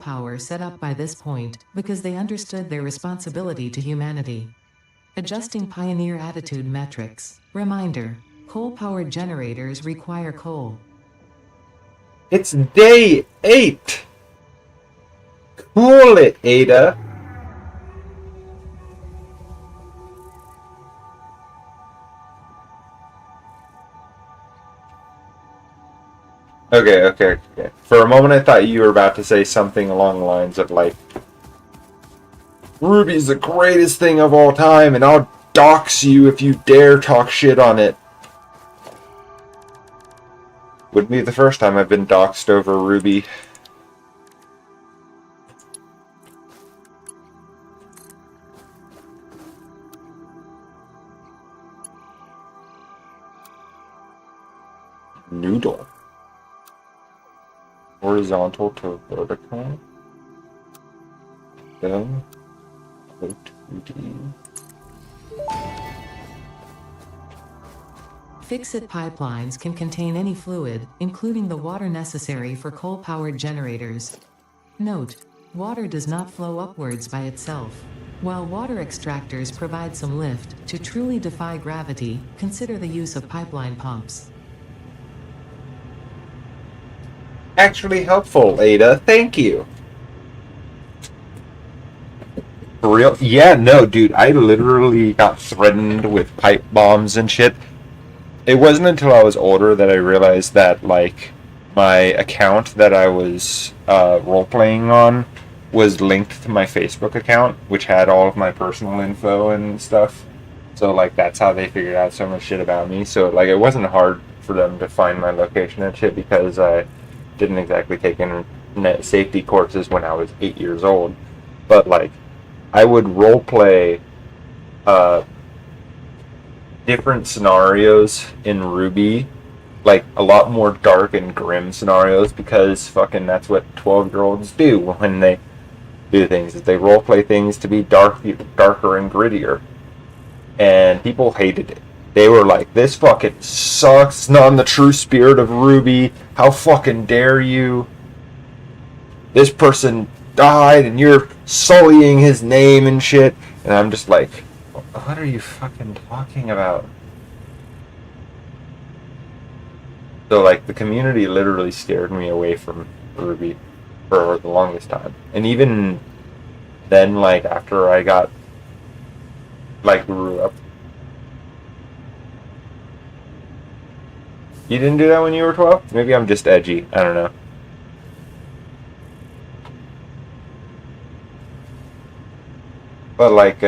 power set up by this point because they understood their responsibility to humanity. Adjusting pioneer attitude metrics. Reminder: coal-powered generators require coal. It's day 8! Cool it, Ada! Okay. For a moment I thought you were about to say something along the lines of like, Ruby's the greatest thing of all time and I'll dox you if you dare talk shit on it. Wouldn't be the first time I've been doxed over Ruby. Noodle. Horizontal to vertical. Then go 2D. Fix-it pipelines can contain any fluid, including the water necessary for coal-powered generators. Note: water does not flow upwards by itself. While water extractors provide some lift, to truly defy gravity, consider the use of pipeline pumps. Actually helpful, Ada. Thank you. For real? Yeah, no, dude. I literally got threatened with pipe bombs and shit. It wasn't until I was older that I realized that, like, my account that I was role-playing on was linked to my Facebook account, which had all of my personal info and stuff. So, like, that's how they figured out so much shit about me. So, like, it wasn't hard for them to find my location and shit because I didn't exactly take internet safety courses when I was 8 years old. But, like, I would role-play different scenarios in Ruby, like a lot more dark and grim scenarios, because fucking that's what 12-year-olds do when they do things, is they roleplay things to be darker and grittier. And people hated it. They were like, this fucking sucks, it's not in the true spirit of Ruby, how fucking dare you? This person died and you're sullying his name and shit. And I'm just like, what are you fucking talking about? So, like, the community literally scared me away from Ruby for the longest time. And even then, like, after I got, like, grew up. You didn't do that when you were 12? Maybe I'm just edgy. I don't know. But, like,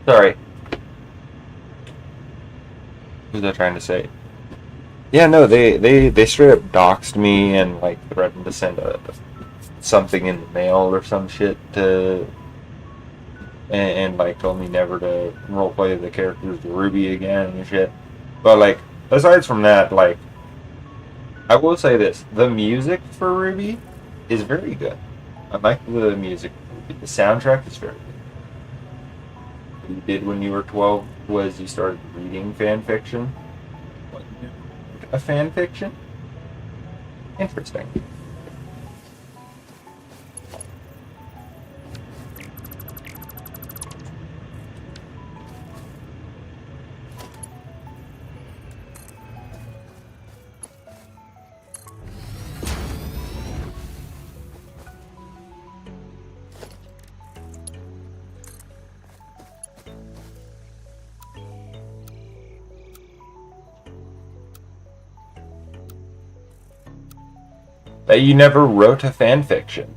sorry. What was I trying to say? Yeah, no, they straight up doxed me and, like, threatened to send something in the mail or some shit to, and like, told me never to roleplay the characters of Ruby again and shit. But, like, aside from that, like, I will say this, the music for Ruby is very good. I like the music. The soundtrack is very good. What you did when you were 12 was you started reading fan fiction. What, a fan fiction? Interesting. That you never wrote a fan fiction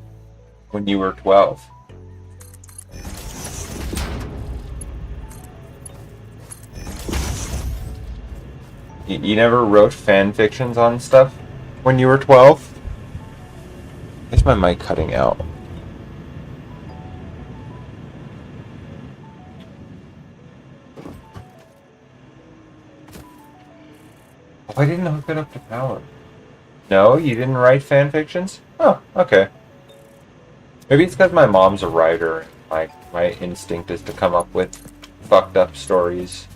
when you were 12. You never wrote fan fictions on stuff when you were 12? Is my mic cutting out? Oh, I didn't hook it up to power. No, you didn't write fan fictions? Oh, okay. Maybe it's because my mom's a writer and my instinct is to come up with fucked up stories.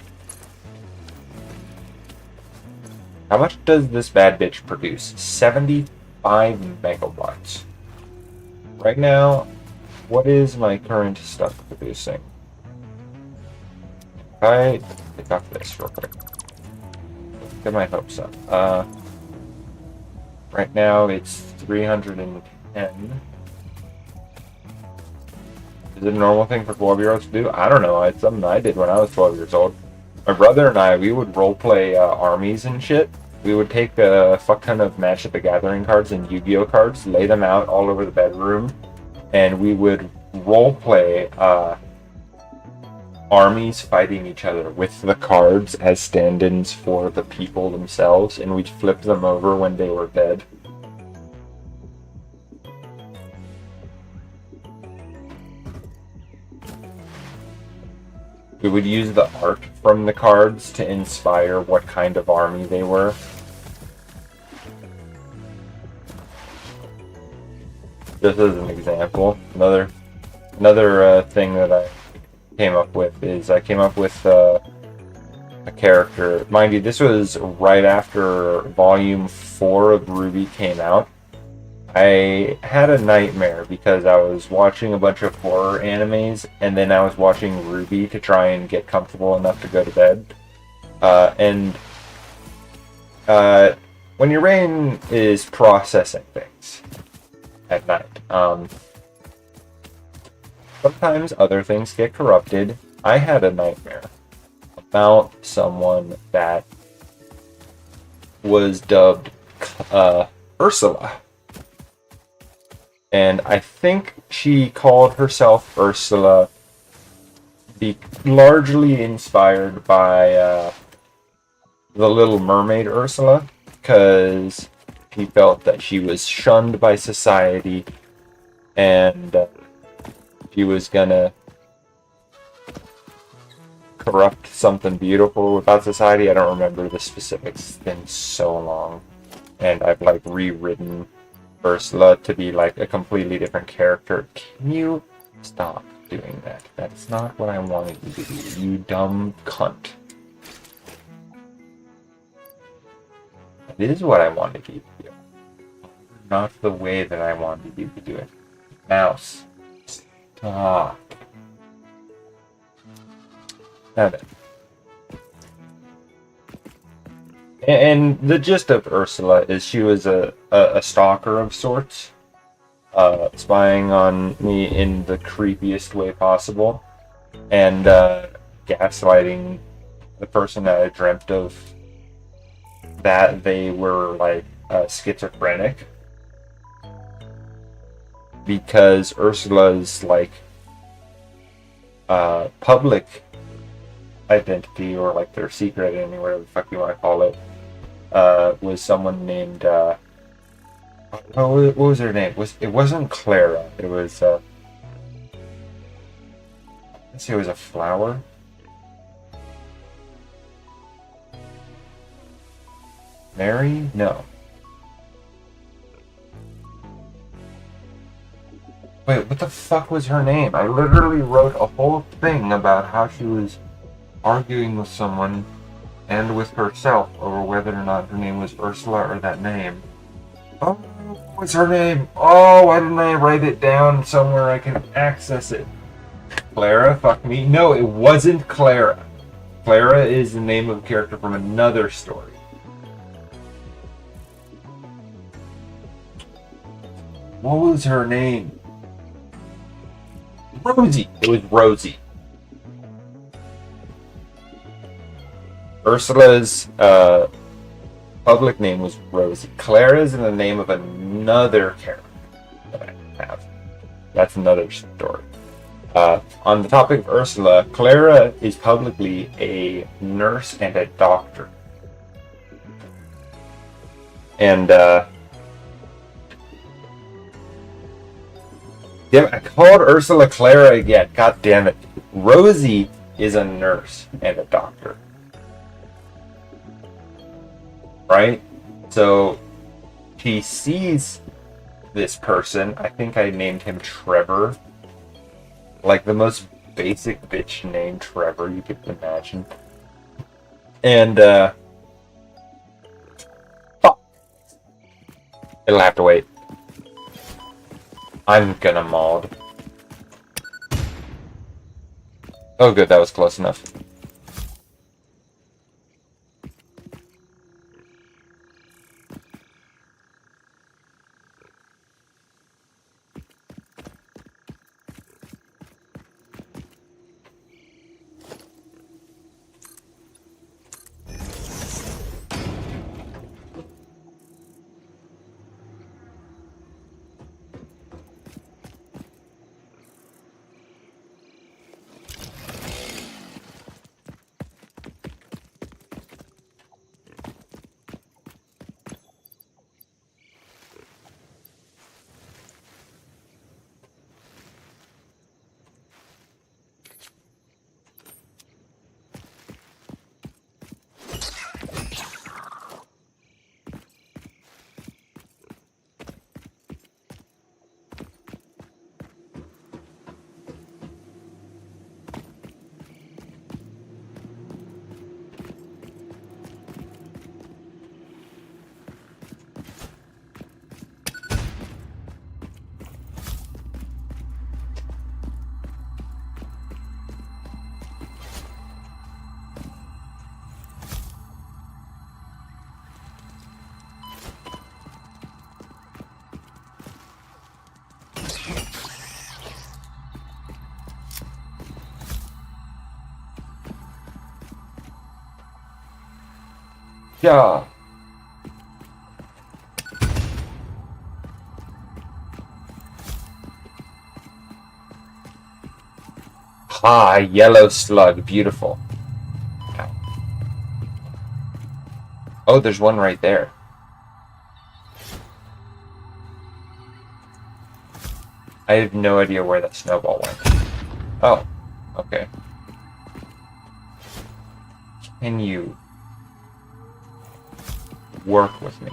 How much does this bad bitch produce? 75 megawatts. Right now, what is my current stuff producing? I pick up this real quick. Get my hopes up. Right now it's 310. Is it a normal thing for 12-year-olds to do? I don't know. It's something I did when I was 12 years old. My brother and I, we would roleplay armies and shit. We would take a fuck ton of Magic the Gathering cards and Yu-Gi-Oh cards, lay them out all over the bedroom, and we would roleplay armies fighting each other with the cards as stand-ins for the people themselves, and we'd flip them over when they were dead. We would use the art from the cards to inspire what kind of army they were. Just as an example, another thing that I came up with is I came up with a character. Mind you, this was right after Volume 4 of RWBY came out. I had a nightmare because I was watching a bunch of horror animes, and then I was watching RWBY to try and get comfortable enough to go to bed. When your brain is processing things at night, sometimes other things get corrupted. I had a nightmare about someone that was dubbed Ursula. And I think she called herself Ursula, largely inspired by The Little Mermaid Ursula, because he felt that she was shunned by society, and she was gonna corrupt something beautiful about society. I don't remember the specifics. It's been so long, and I've like rewritten Ursula to be like a completely different character. Can you stop doing that? That's not what I wanted you to do, you dumb cunt. This is what I wanted you to do, not the way that I wanted you to do it. Mouse, stop. Now then. And the gist of Ursula is she was a stalker of sorts, spying on me in the creepiest way possible, and gaslighting the person that I dreamt of that they were like schizophrenic, because Ursula's like public identity, or like their secret identity, whatever the fuck you want to call it, was someone named what was her name? It wasn't Clara. It was let's see, it was a flower. Mary? No. Wait, what the fuck was her name? I literally wrote a whole thing about how she was arguing with someone and with herself over whether or not her name was Ursula or that name. Oh, what's her name? Oh, why didn't I write it down somewhere I can access it? Clara? Fuck me. No, it wasn't Clara. Clara is the name of a character from another story. What was her name? Rosie. It was Rosie. Ursula's public name was Rosie. Clara is in the name of another character that I have. That's another story. On the topic of Ursula, Clara is publicly a nurse and a doctor. And, damn it, I called Ursula Clara again. God damn it. Rosie is a nurse and a doctor. Right? So she sees this person. I think I named him Trevor. Like the most basic bitch named Trevor you could imagine. And, fuck. It'll have to wait. I'm gonna mod. Oh good, that was close enough. Yeah. Ah, yellow slug, beautiful. Ow. Oh, there's one right there. I have no idea where that snowball went. Oh, okay. Can you work with me?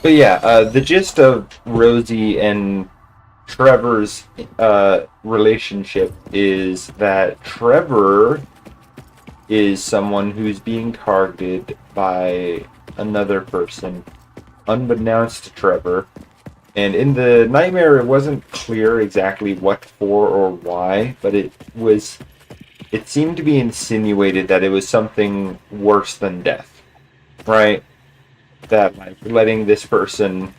But yeah, the gist of Rosie and Trevor's relationship is that Trevor is someone who's being targeted by another person, unbeknownst to Trevor. And in the nightmare, it wasn't clear exactly what for or why, but it seemed to be insinuated that it was something worse than death, right? That like letting this person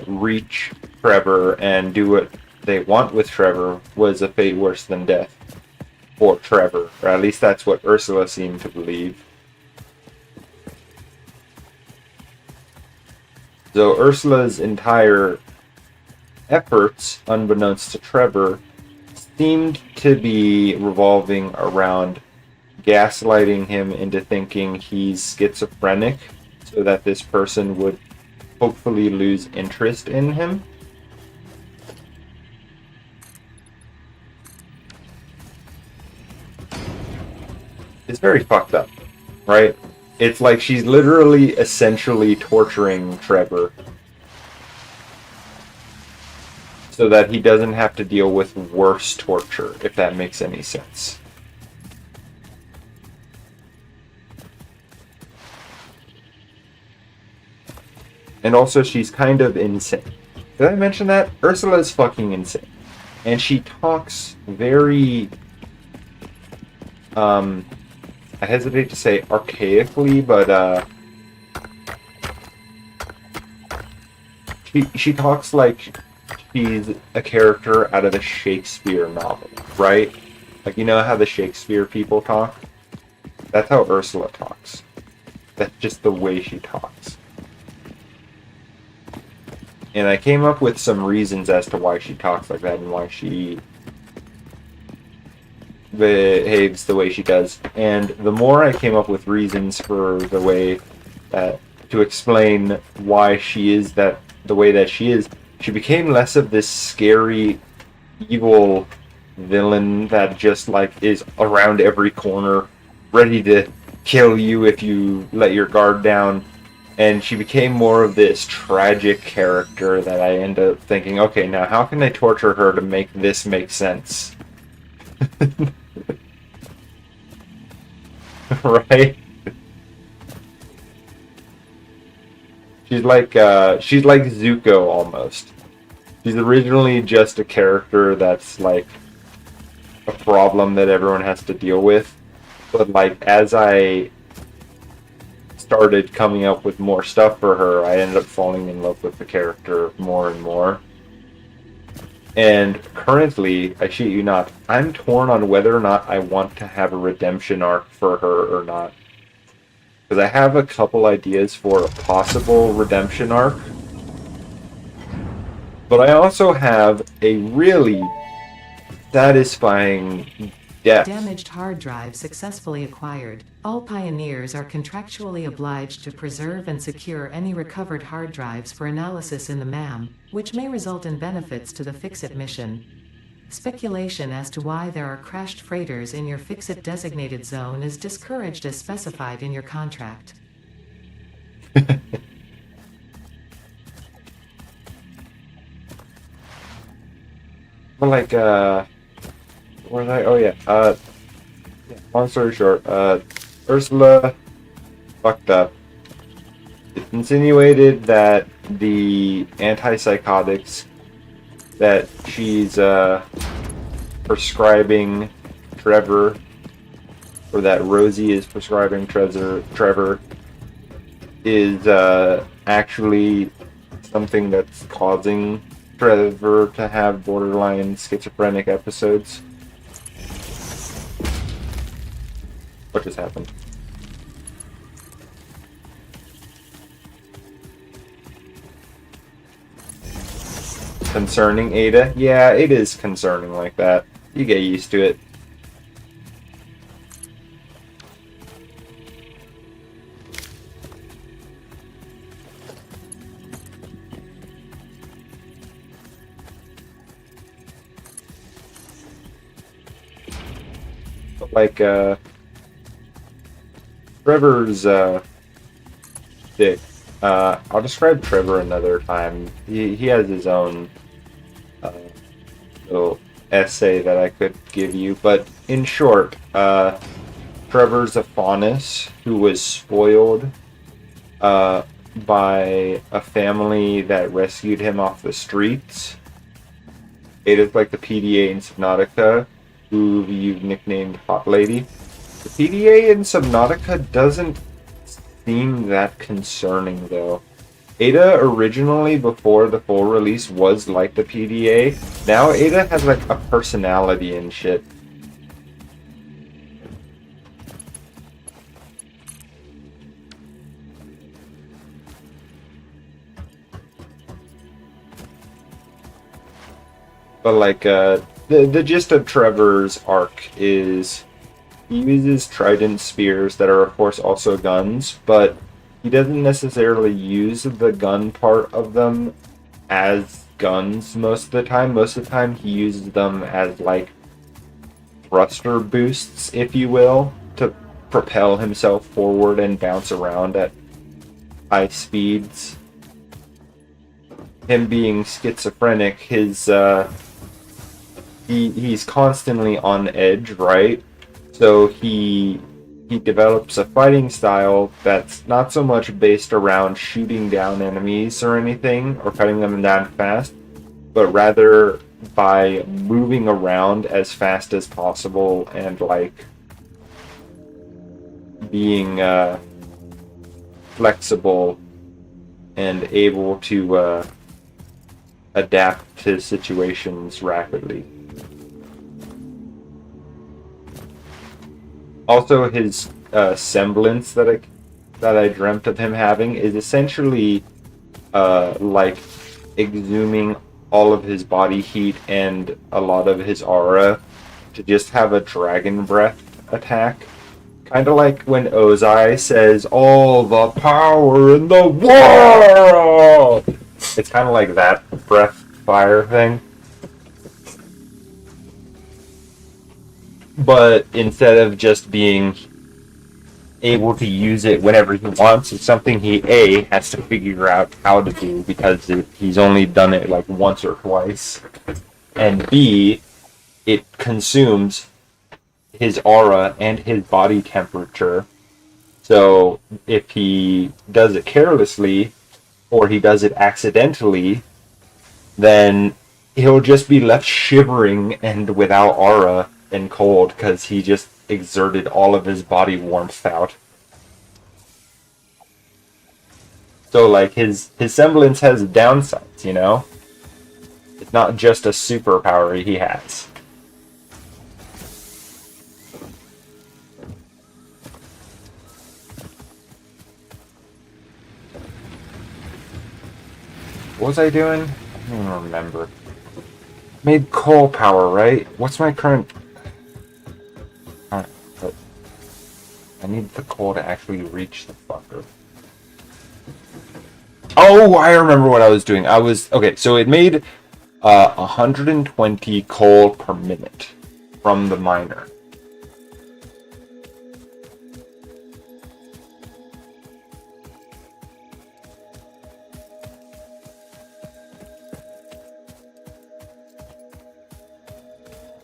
reach Trevor and do what they want with Trevor was a fate worse than death for Trevor, or at least that's what Ursula seemed to believe. So Ursula's entire efforts, unbeknownst to Trevor, seemed to be revolving around gaslighting him into thinking he's schizophrenic so that this person would hopefully lose interest in him. It's very fucked up, right? It's like she's literally essentially torturing Trevor so that he doesn't have to deal with worse torture, if that makes any sense. And also, she's kind of insane. Did I mention that? Ursula is fucking insane. And she talks very, I hesitate to say archaically, but, she talks like she's a character out of a Shakespeare novel, right? Like, you know how the Shakespeare people talk? That's how Ursula talks. That's just the way she talks. And I came up with some reasons as to why she talks like that and why she behaves the way she does. And the more I came up with reasons for the way that to explain why she is the way that she became less of this scary, evil villain that just like is around every corner, ready to kill you if you let your guard down. And she became more of this tragic character that I end up thinking, okay, now how can I torture her to make this make sense? Right? She's like Zuko almost. She's originally just a character that's like a problem that everyone has to deal with. But like as I started coming up with more stuff for her, I ended up falling in love with the character more and more. And currently, I shit you not, I'm torn on whether or not I want to have a redemption arc for her or not. Because I have a couple ideas for a possible redemption arc. But I also have a really satisfying death. Damaged hard drive successfully acquired. All pioneers are contractually obliged to preserve and secure any recovered hard drives for analysis in the MAM, which may result in benefits to the Fix-It mission. Speculation as to why there are crashed freighters in your Fix-It designated zone is discouraged as specified in your contract. But like, where was I? Oh yeah. Long story short, Ursula fucked up. It insinuated that the antipsychotics that she's prescribing Trevor, or that Rosie is prescribing Trevor, is actually something that's causing Trevor to have borderline schizophrenic episodes. What just happened? Concerning Ada? Yeah, it is concerning like that. You get used to it. But like, Trevor's, dick. I'll describe Trevor another time. He has his own little essay that I could give you, but in short, Trevor's a faunus who was spoiled by a family that rescued him off the streets. Ada's like the PDA in Subnautica, who you've nicknamed Hot Lady. The PDA in Subnautica doesn't seem that concerning though. Ada originally, before the full release, was like the PDA. Now Ada has like a personality and shit. But like, the gist of Trevor's arc is he uses trident spears that are of course also guns, but he doesn't necessarily use the gun part of them as guns most of the time. Most of the time he uses them as like thruster boosts, if you will, to propel himself forward and bounce around at high speeds. Him being schizophrenic, he's constantly on edge, right? So he develops a fighting style that's not so much based around shooting down enemies or anything, or cutting them down fast, but rather by moving around as fast as possible and like being flexible and able to adapt to situations rapidly. Also, his semblance that I dreamt of him having is essentially like exhuming all of his body heat and a lot of his aura to just have a dragon breath attack. Kind of like when Ozai says, "All the power in the world!" It's kind of like that breath fire thing. But instead of just being able to use it whenever he wants, it's something he A, has to figure out how to do because he's only done it like once or twice, and B, it consumes his aura and his body temperature. So if he does it carelessly or he does it accidentally, then he'll just be left shivering and without aura and cold because he just exerted all of his body warmth out. So like his semblance has downsides, you know? It's not just a superpower he has. What was I doing? I don't even remember. Made coal power, right? What's my current... I need the coal to actually reach the fucker. Oh, I remember what I was doing. Okay, so it made 120 coal per minute from the miner.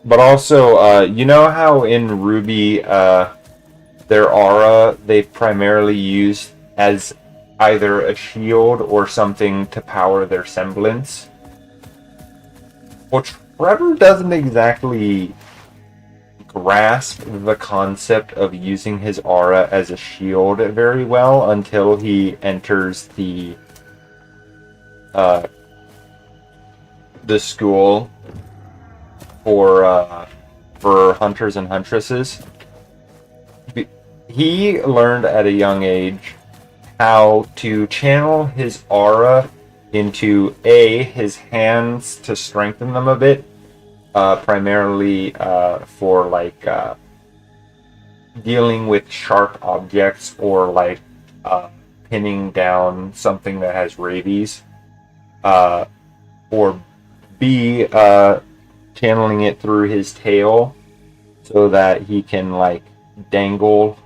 But also, you know how in Ruby, their aura they primarily use as either a shield or something to power their semblance? Well, Trevor doesn't exactly grasp the concept of using his aura as a shield very well until he enters the school for hunters and huntresses. He learned at a young age how to channel his aura into his hands to strengthen them a bit, primarily for like dealing with sharp objects or like pinning down something that has rabies, or B, channeling it through his tail so that he can like dangle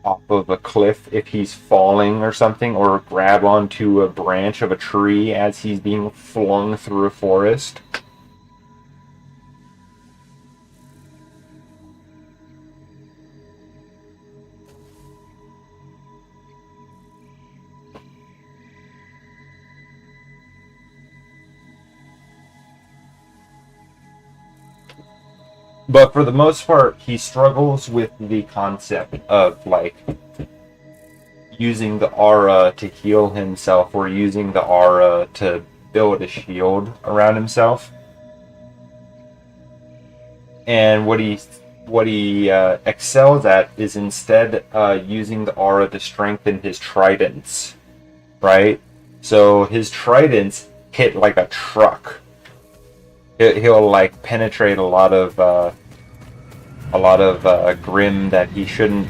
off of a cliff if he's falling or something, or grab onto a branch of a tree as he's being flung through a forest. But for the most part, he struggles with the concept of like using the aura to heal himself or using the aura to build a shield around himself. And what he excels at is instead using the aura to strengthen his tridents, right? So his tridents hit like a truck. He'll like penetrate a lot of grim that he shouldn't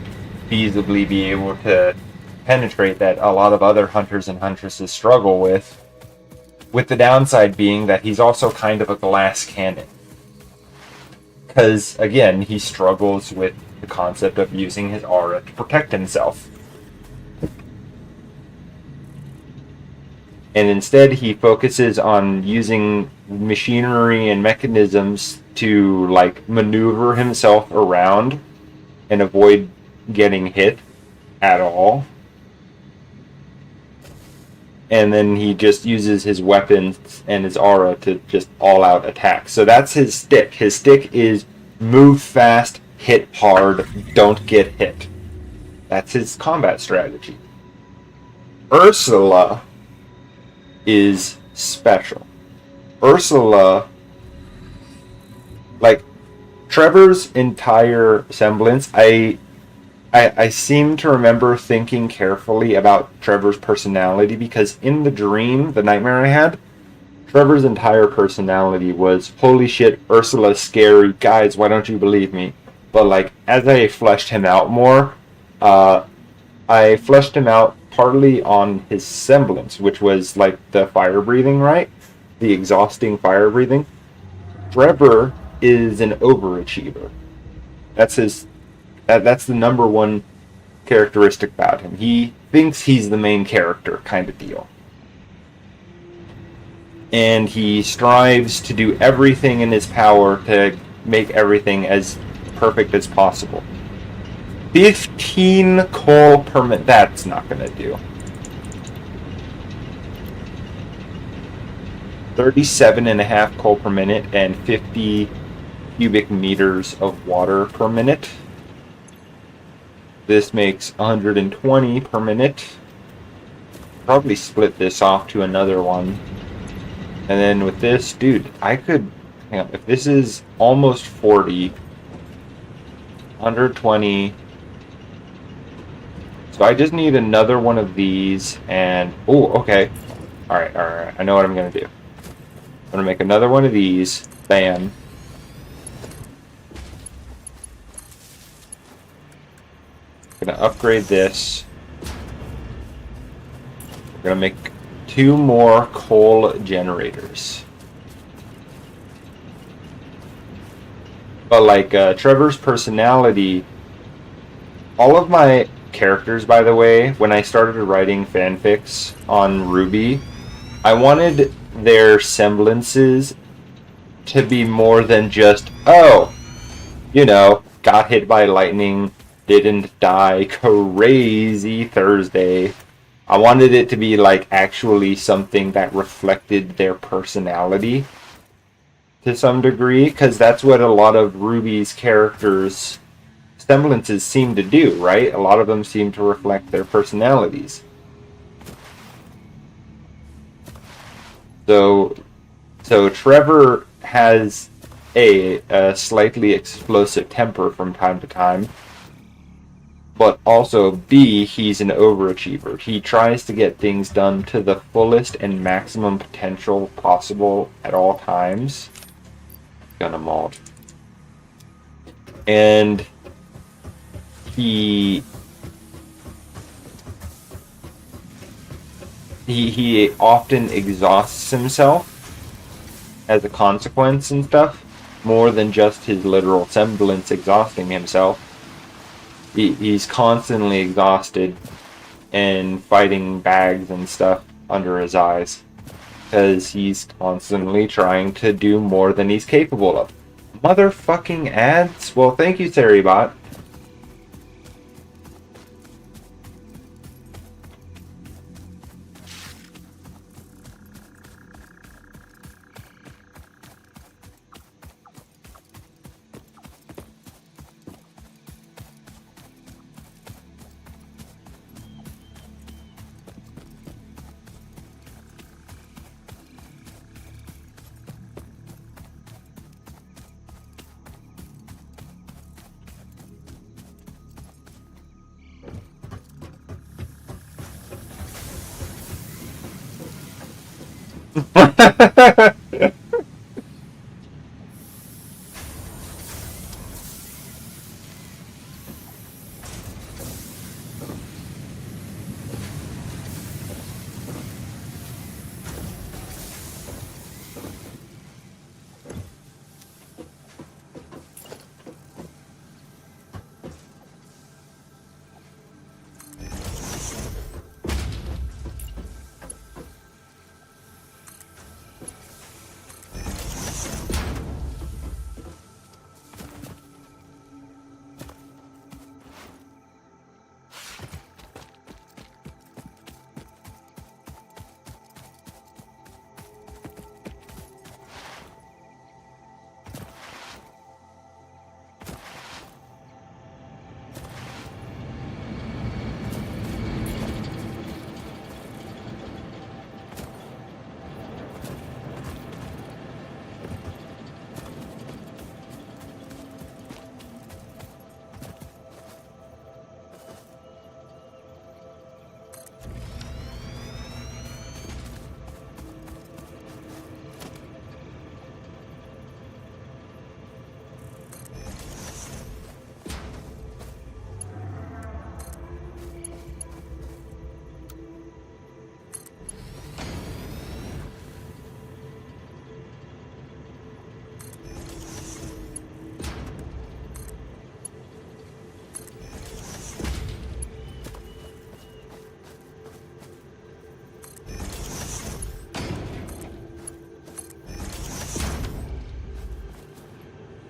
feasibly be able to penetrate, that a lot of other hunters and huntresses struggle with the downside being that he's also kind of a glass cannon. Because, again, he struggles with the concept of using his aura to protect himself. And instead he focuses on using machinery and mechanisms to like maneuver himself around and avoid getting hit at all. And then he just uses his weapons and his aura to just all-out attack. So that's his stick. His stick is move fast, hit hard, don't get hit. That's his combat strategy. Ursula is special. Ursula, like Trevor's entire semblance, I seem to remember thinking carefully about Trevor's personality, because in the dream, the nightmare I had, Trevor's entire personality was, holy shit, Ursula's scary. Guys, why don't you believe me? But, like, as I fleshed him out more, I fleshed him out partly on his semblance, which was, like, the fire breathing, right? The exhausting fire breathing. Trevor is an overachiever. That's that's the number one characteristic about him. He thinks he's the main character, kind of deal. And he strives to do everything in his power to make everything as perfect as possible. 15 coal per minute. That's not going to do. 37.5 coal per minute and 50 cubic meters of water per minute. This makes 120 per minute. Probably split this off to another one. And then with this, dude, I could, hang on, if this is almost 40, 120. So I just need another one of these and, oh, okay. All right. I know what I'm going to do. I'm going to make another one of these. Bam. I'm going to upgrade this. We're going to make 2 more coal generators. But like Trevor's personality, all of my characters, by the way, when I started writing fanfics on Ruby, I wanted their semblances to be more than just, oh, you know, got hit by lightning, didn't die, crazy Thursday. I wanted it to be like actually something that reflected their personality to some degree, because that's what a lot of Ruby's characters' semblances seem to do, right? A lot of them seem to reflect their personalities. So Trevor has a slightly explosive temper from time to time. But also, B, he's an overachiever. He tries to get things done to the fullest and maximum potential possible at all times. Gonna mold. And he often exhausts himself as a consequence and stuff, more than just his literal semblance exhausting himself. He's constantly exhausted and fighting bags and stuff under his eyes because he's constantly trying to do more than he's capable of. Motherfucking ads? Well, thank you, Seribot.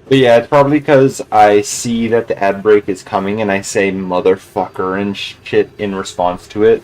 But yeah, it's probably because I see that the ad break is coming and I say motherfucker and shit in response to it.